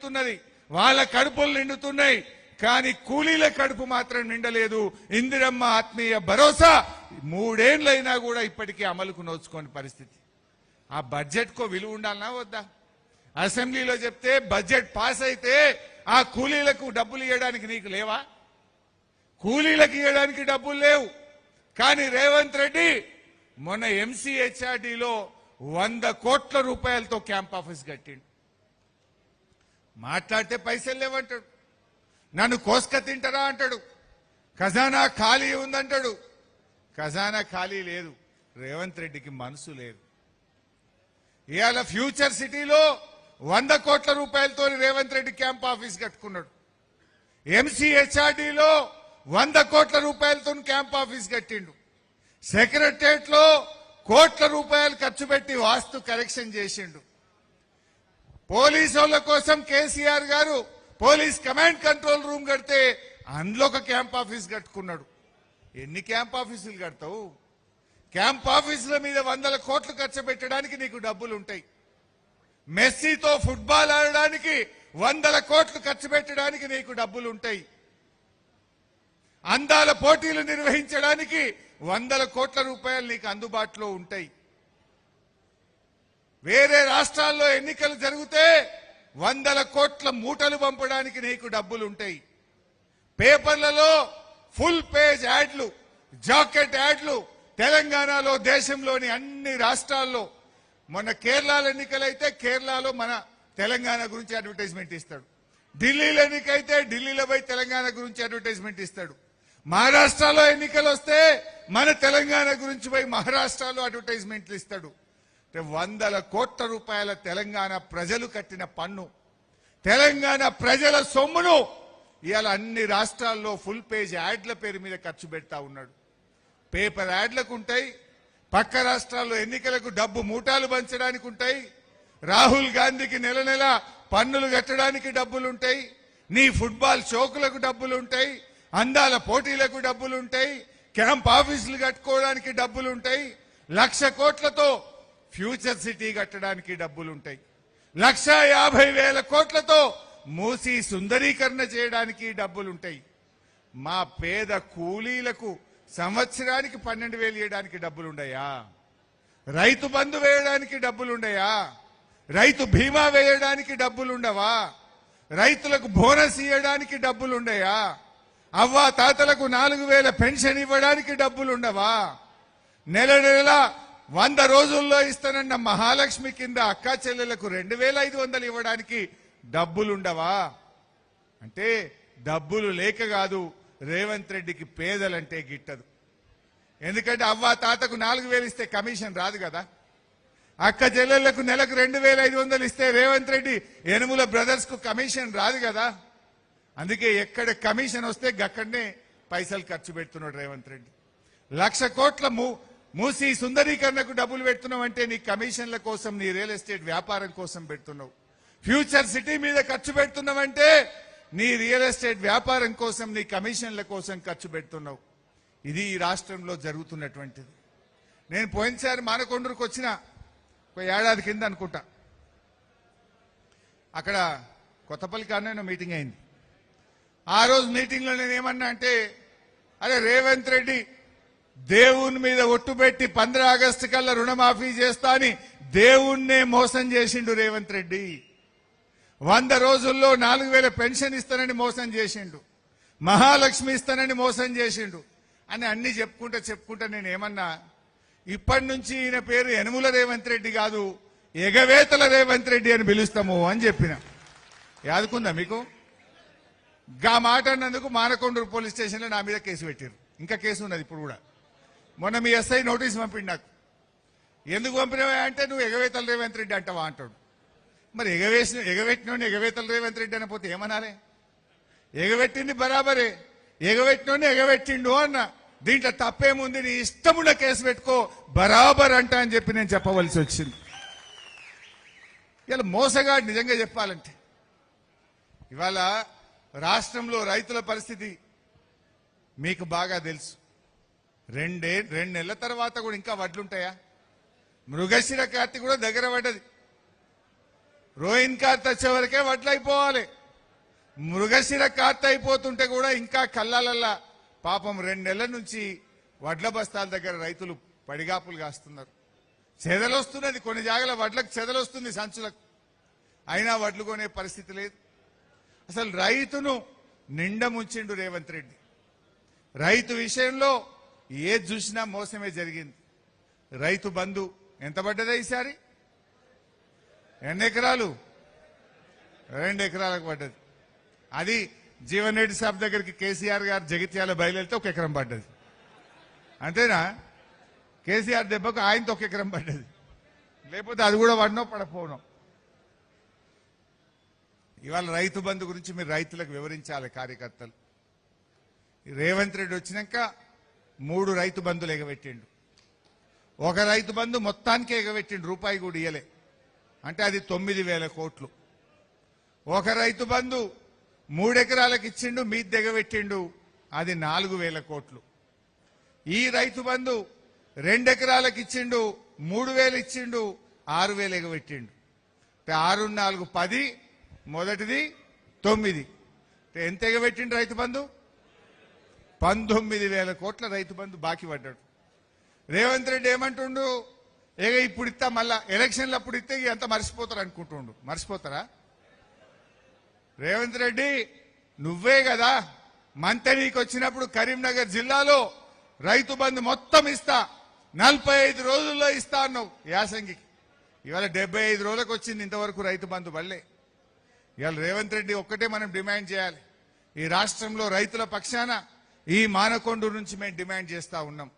నిండుతున్నది, వాళ్ళ కడుపులు నిండుతున్నాయి, కానీ కూలీల కడుపు మాత్రం నిండలేదు. ఇందిరమ్మ ఆత్మీయ భరోసా 3 ఏళ్లైనా కూడా ఇప్పటికీ అమలుకు నోచుకోని పరిస్థితి. ఆ బడ్జెట్ కో విలువ ఉండాలనా వద్దా? అసెంబ్లీలో చెప్తే బడ్జెట్ పాస్ అయితే ఆ కూలీలకు డబ్బులు ఇవ్వడానికి నీకు లేవా? కూలీలకు ఇవ్వడానికి డబ్బులు లేవు. కానీ రేవంత్ రెడ్డి మొన్న ఎంసీహెచ్ఆర్డీలో 100 కోట్ల రూపాయలతో క్యాంప్ ఆఫీస్ కట్టిండు. మాట్లాడితే పైసలు లేవంటాడు, నన్ను కోసుక తింటారా అంటాడు, ఖజానా ఖాళీ ఉందంటాడు. ఖజానా ఖాళీ లేదు, రేవంత్ రెడ్డికి మనసు లేదు. ఇవాళ ఫ్యూచర్ సిటీలో 100 కోట్ల రూపాయలతో రేవంత్ రెడ్డి క్యాంప్ ఆఫీస్ కట్టుకున్నాడు. ఎంసీహెచ్ఆర్డీలో 100 కోట్ల రూపాయలతో క్యాంప్ ఆఫీస్ కట్టిండు. సెక్రటరియట్ లో కోట్ల రూపాయలు ఖర్చు పెట్టి వాస్తు కరెక్షన్ చేసిండు. పోలీసుల కోసం కేసీఆర్ గారు పోలీస్ కమాండ్ కంట్రోల్ రూమ్ కడితే అందులో ఒక క్యాంప్ ఆఫీస్ కట్టుకున్నాడు. ఎన్ని క్యాంప్ ఆఫీసులు కడతావు? క్యాంప్ ఆఫీసుల మీద 100 కోట్లు ఖర్చు పెట్టడానికి నీకు డబ్బులు ఉంటాయి. మెస్సీతో ఫుట్బాల్ ఆడడానికి 100 కోట్లు ఖర్చు పెట్టడానికి నీకు డబ్బులు ఉంటాయి. అందాల పోటీలు నిర్వహించడానికి 100 కోట్ల రూపాయలు నీకు అందుబాటులో ఉంటాయి. వేరే రాష్ట్రాల్లో ఎన్నికలు జరిగితే 100 కోట్ల మూటలు పంపడానికి నీకు డబ్బులు ఉంటాయి. పేపర్లలో ఫుల్ పేజ్ యాడ్లు, జాకెట్ యాడ్లు తెలంగాణలో, దేశంలోని అన్ని రాష్ట్రాల్లో. మొన్న కేరళలో ఎన్నికలైతే కేరళలో మన తెలంగాణ గురించి అడ్వర్టైజ్మెంట్ ఇస్తాడు. ఢిల్లీలో ఎన్నికైతే ఢిల్లీలో పోయి తెలంగాణ గురించి అడ్వర్టైజ్మెంట్ ఇస్తాడు. మహారాష్ట్రలో ఎన్నికలు వస్తే మన తెలంగాణ గురించి పోయి మహారాష్ట్రలో అడ్వర్టైజ్మెంట్లు ఇస్తాడు. 100 కోట్ల రూపాయల తెలంగాణ ప్రజలు కట్టిన పన్ను, తెలంగాణ ప్రజల సొమ్మును ఇవాళ అన్ని రాష్ట్రాల్లో ఫుల్ పేజ్ యాడ్ల పేరు మీద ఖర్చు పెడతా ఉన్నాడు. పేపర్ యాడ్లకు ఉంటాయి, పక్క రాష్ట్రాల్లో ఎన్నికలకు డబ్బు మూటాలు పంచడానికి ఉంటాయి, రాహుల్ గాంధీకి నెల నెల పన్నులు కట్టడానికి డబ్బులుంటాయి, నీ ఫుట్బాల్ షోకులకు డబ్బులుంటాయి, అందాల పోటీలకు డబ్బులుంటాయి, క్యాంప్ ఆఫీసులు కట్టుకోవడానికి డబ్బులుంటాయి, 1,00,000 కోట్లతో ఫ్యూచర్ సిటీ కట్టడానికి డబ్బులుంటాయి, 1,50,000 కోట్లతో మూసీ సుందరీకరణ చేయడానికి డబ్బులుంటాయి. మా పేద కూలీలకు సంవత్సరానికి 12,000 ఇవ్వడానికి డబ్బులుండయా? రైతు బంధు వేయడానికి డబ్బులుండయా? రైతు బీమా వేయడానికి డబ్బులుండవా? రైతులకు బోనస్ ఇవ్వడానికి డబ్బులుండయా? అవ్వా తాతలకు 4,000 పెన్షన్ ఇవ్వడానికి డబ్బులుండవా? నెల నెల 100 రోజుల్లో ఇస్తానన్న మహాలక్ష్మి కింద అక్కా చెల్లెలకు 2,500 ఇవ్వడానికి డబ్బులుండవా? అంటే డబ్బులు లేక కాదు, రేవంత్ రెడ్డికి పేదలంటే గిట్టదు. ఎందుకంటే అవ్వా తాతకు 4,000 ఇస్తే కమిషన్ రాదు కదా, అక్క చెల్లెళ్లకు నెలకు 2,500 ఇస్తే రేవంత్ రెడ్డి యనుమల బ్రదర్స్ కు కమిషన్ రాదు కదా. అందుకే ఎక్కడ కమిషన్ వస్తే అక్కడనే పైసలు ఖర్చు పెడుతున్నాడు రేవంత్ రెడ్డి. 1,00,000 కోట్ల మూసీ సుందరీకరణకు డబ్బులు పెడుతున్నావు అంటే నీ కమిషన్ల కోసం, నీ రియల్ ఎస్టేట్ వ్యాపారం కోసం పెడుతున్నావు. ఫ్యూచర్ సిటీ మీద ఖర్చు పెడుతున్నావంటే నీ రియల్ ఎస్టేట్ వ్యాపారం కోసం, నీ కమిషన్ల కోసం ఖర్చు పెడుతున్నావు. ఇది ఈ రాష్ట్రంలో జరుగుతున్నటువంటిది. నేను పోయినసారి మానకొండూరుకు వచ్చిన ఒక ఏడాది కింద అనుకుంటా, అక్కడ కొత్తపల్లి కారణంగా మీటింగ్ అయింది. ఆ రోజు మీటింగ్ లో నేను ఏమన్నా అంటే, అరే రేవంత్ రెడ్డి దేవుని మీద ఒట్టు పెట్టి 15 ఆగస్టు కల్లా రుణమాఫీ చేస్తా అని దేవుణ్ణే మోసం చేసిండు రేవంత్ రెడ్డి. 100 రోజుల్లో 4,000 పెన్షన్ ఇస్తానని మోసం చేసిండు, మహాలక్ష్మి ఇస్తానని మోసం చేసిండు అని అన్ని చెప్పుకుంటా నేను ఏమన్నా, ఇప్పటి నుంచి ఈయన పేరు యనుమల రేవంత్ రెడ్డి కాదు, ఎగవేతల రేవంత్ రెడ్డి అని పిలుస్తాము అని చెప్పిన. యాదుకుందా మీకు? గా మాట అన్నందుకు మానకొండూరు పోలీస్ స్టేషన్లో నా మీద కేసు పెట్టారు. ఇంకా కేసు ఉన్నది ఇప్పుడు కూడా. మొన్న మీ ఎస్ఐ నోటీస్ పంపిండు నాకు. ఎందుకు పంపినవా అంటే, నువ్వు ఎగవేతల రేవంత్ రెడ్డి అంటావా అంటాడు. మరి ఎగవేటినోని ఎగవేతల రేవంత్ రెడ్డి అనపోతే ఏమనాలి? ఎగవేట్టింది బరాబరే, ఎగవేటినోని ఎగవేట్టిండు అన్న. దీంట్లో తప్పేముంది? నీ ఇష్టమున్న కేసు పెట్టుకో, బరాబర్ అంట అని చెప్పి నేను చెప్పవలసి వచ్చింది. ఇలా మోసగాడు నిజంగా చెప్పాలంటే. ఇవాళ రాష్ట్రంలో రైతుల పరిస్థితి మీకు బాగా తెలుసు. 2 నెలల తర్వాత కూడా ఇంకా వడ్లుంటాయా? మృగశిర కార్తీ కూడా దగ్గర పడ్డది. రోయిన్ కార్త్ వచ్చే వరకే వడ్లు అయిపోవాలి. మృగశిర కార్త్ అయిపోతుంటే కూడా ఇంకా కళ్ళాలల్లా పాపం 2 నెలల నుంచి వడ్ల బస్తాల దగ్గర రైతులు పడిగాపులు కాస్తున్నారు. చెదలొస్తున్నది, కొన్ని జాగాల వడ్లకు చెదలొస్తుంది సంచులకు, అయినా వడ్లు కొనే పరిస్థితి లేదు. అసలు రైతును నిండా ముంచిండు రేవంత్ రెడ్డి. రైతు విషయంలో ఏది చూసినా మోసమే జరిగింది. రైతు బంధు ఎంత పడ్డదా ఈసారి? ఎన్ని ఎకరాలు? 2 ఎకరాలకు పడ్డది. అది జీవన్ రెడ్డి సాబ్ దగ్గరికి కేసీఆర్ గారు జగిత్యాల బయలుదేరితే 1 ఎకరం పడ్డది. అంతేనా? కేసీఆర్ దెబ్బకు ఆయనతో 1 ఎకరం పడ్డది. లేకపోతే అది కూడా పడినో పడపోవడం. ఇవాళ రైతు బంధు గురించి మీరు రైతులకు వివరించాలి కార్యకర్తలు. రేవంత్ రెడ్డి వచ్చినాక 3 రైతు బంధులు ఎగబెట్టిండు. ఒక రైతు బంధు మొత్తానికే ఎగబెట్టిండు, రూపాయి కూడా ఇయ్యలే. అంటే అది 9,000 కోట్లు. ఒక రైతు బంధు 3 ఎకరాలకు ఇచ్చిండు, మీది దిగబెట్టిండు, అది 4,000 కోట్లు. ఈ రైతు బంధు 2 ఎకరాలకు ఇచ్చిండు, 3,000 ఇచ్చిండు, 6,000 ఎగబెట్టిండు. 6 4 10, మొదటిది 9. ఎంత ఎగబెట్టిండు రైతు బంధు? 19,000 కోట్ల రైతు బంధు బాకీ పడ్డాడు. రేవంత్ రెడ్డి ఏమంటుండు? ఇప్పుడు ఇస్తా, మళ్ళా ఎలక్షన్లు అప్పుడు ఇస్తే ఎంత మర్చిపోతారు అనుకుంటుండు. మర్చిపోతారా? రేవంత్ రెడ్డి నువ్వే కదా మంత్రికి వచ్చినప్పుడు కరీంనగర్ జిల్లాలో రైతు బంధు మొత్తం ఇస్తా, 45 రోజుల్లో ఇస్తా అన్నావు యాసంగికి. ఇవాళ 75 రోజులకు వచ్చింది, ఇంతవరకు రైతు బంధు పడలే. ఇవాళ రేవంత్ రెడ్డి ఒక్కటే మనం డిమాండ్ చేయాలి. ఈ రాష్ట్రంలో రైతుల పక్షాన ఈ మానకొండ నుంచి మేము డిమాండ్ చేస్తా ఉన్నాం.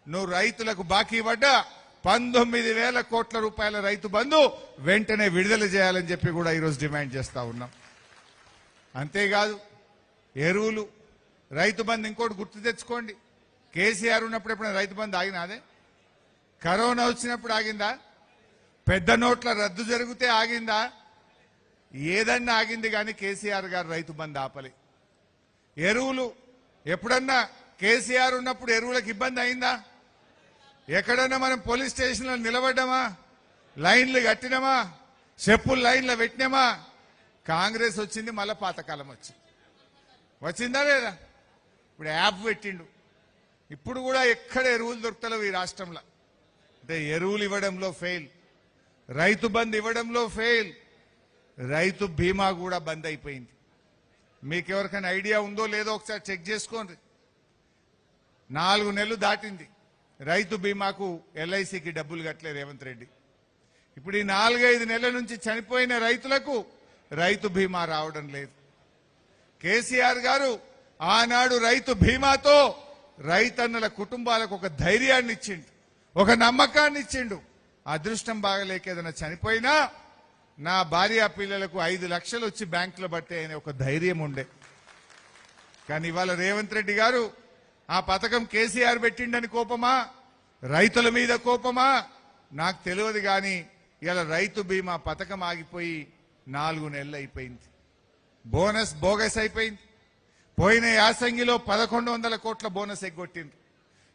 నువ్వు రైతులకు బాకీ పడ్డ 19,000 కోట్ల రూపాయల రైతు బంధు వెంటనే విడుదల చేయాలని చెప్పి కూడా ఈరోజు డిమాండ్ చేస్తా ఉన్నాం. అంతేకాదు ఎరువులు, రైతు బంధు ఇంకోటి గుర్తు తెచ్చుకోండి. కేసీఆర్ ఉన్నప్పుడు ఎప్పుడైనా రైతు బంధు ఆగినాదే? కరోనా వచ్చినప్పుడు ఆగిందా? పెద్ద నోట్ల రద్దు జరిగితే ఆగిందా? ఏదన్నా ఆగింది కానీ కేసీఆర్ గారు రైతు బంధు ఆపలే. ఎరువులు ఎప్పుడన్నా కేసీఆర్ ఉన్నప్పుడు ఎరువులకు ఇబ్బంది అయిందా? ఎక్కడన్నా మనం పోలీస్ స్టేషన్లో నిలబడ్డామా? లైన్లు కట్టినామా? చెప్పులు లైన్లో పెట్టినామా? కాంగ్రెస్ వచ్చింది, మళ్ళా పాతకాలం వచ్చిందా లేదా? ఇప్పుడు యాప్ పెట్టిండు. ఇప్పుడు కూడా ఎక్కడ ఎరువులు దొరుకుతలేవు ఈ రాష్ట్రంలో. అంటే ఎరువులు ఇవ్వడంలో ఫెయిల్, రైతు బంధు ఇవ్వడంలో ఫెయిల్, రైతు బీమా కూడా బంద్ అయిపోయింది. మీకు ఎవరికైనా ఐడియా ఉందో లేదో ఒకసారి చెక్ చేసుకోండి. 4 నెలలు దాటింది, రైతు బీమాకు ఎల్ఐసికి డబ్బులు కట్టలే రేవంత్ రెడ్డి. ఇప్పుడు ఈ 4-5 నెలల నుంచి చనిపోయిన రైతులకు రైతు బీమా రావడం లేదు. కేసీఆర్ గారు ఆనాడు రైతు బీమాతో రైతన్నుల కుటుంబాలకు ఒక ధైర్యాన్ని ఇచ్చిండు, ఒక నమ్మకాన్ని ఇచ్చిండు. అదృష్టం బాగలేక ఏదైనా చనిపోయినా నా భార్య పిల్లలకు 5 లక్షలు వచ్చి బ్యాంకులో పట్టే అనే ఒక ధైర్యం ఉండే. కానీ ఇవాళ రేవంత్ రెడ్డి గారు ఆ పథకం కేసీఆర్ పెట్టిండని కోపమా, రైతుల మీద కోపమా నాకు తెలియదు. కానీ ఇలా రైతు బీమా పథకం ఆగిపోయి 4 నెలలు అయిపోయింది. బోనస్ బోగస్ అయిపోయింది. పోయిన యాసంగిలో 1,100 కోట్ల బోనస్ ఎగ్గొట్టిండ్రు.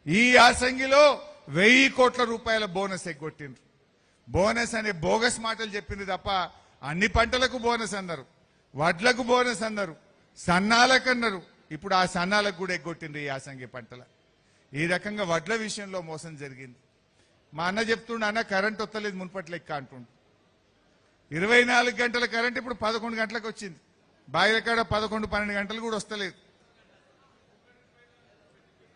ఈ యాసంగిలో 1,000 కోట్ల రూపాయల బోనస్ ఎగ్గొట్టిండ్రు. బోనస్ అనే బోగస్ మాటలు చెప్పింది తప్ప అన్ని పంటలకు బోనస్ అన్నారు, వడ్లకు బోనస్ అన్నారు, సన్నాలకు అన్నారు. ఇప్పుడు ఆ సన్నాలకు కూడా ఎగ్గొట్టిండ్రు ఈ యాసంగి పంటల. ఈ రకంగా వడ్ల విషయంలో మోసం జరిగింది. మా అన్న చెప్తుండ, అన్న కరెంట్ వస్తలేదు మున్పటి లెక్క అంటుండు. 24 గంటల కరెంట్ ఇప్పుడు 11 గంటలకు వచ్చింది. బాయిల కాడ 11-12 గంటలు కూడా వస్తలేదు.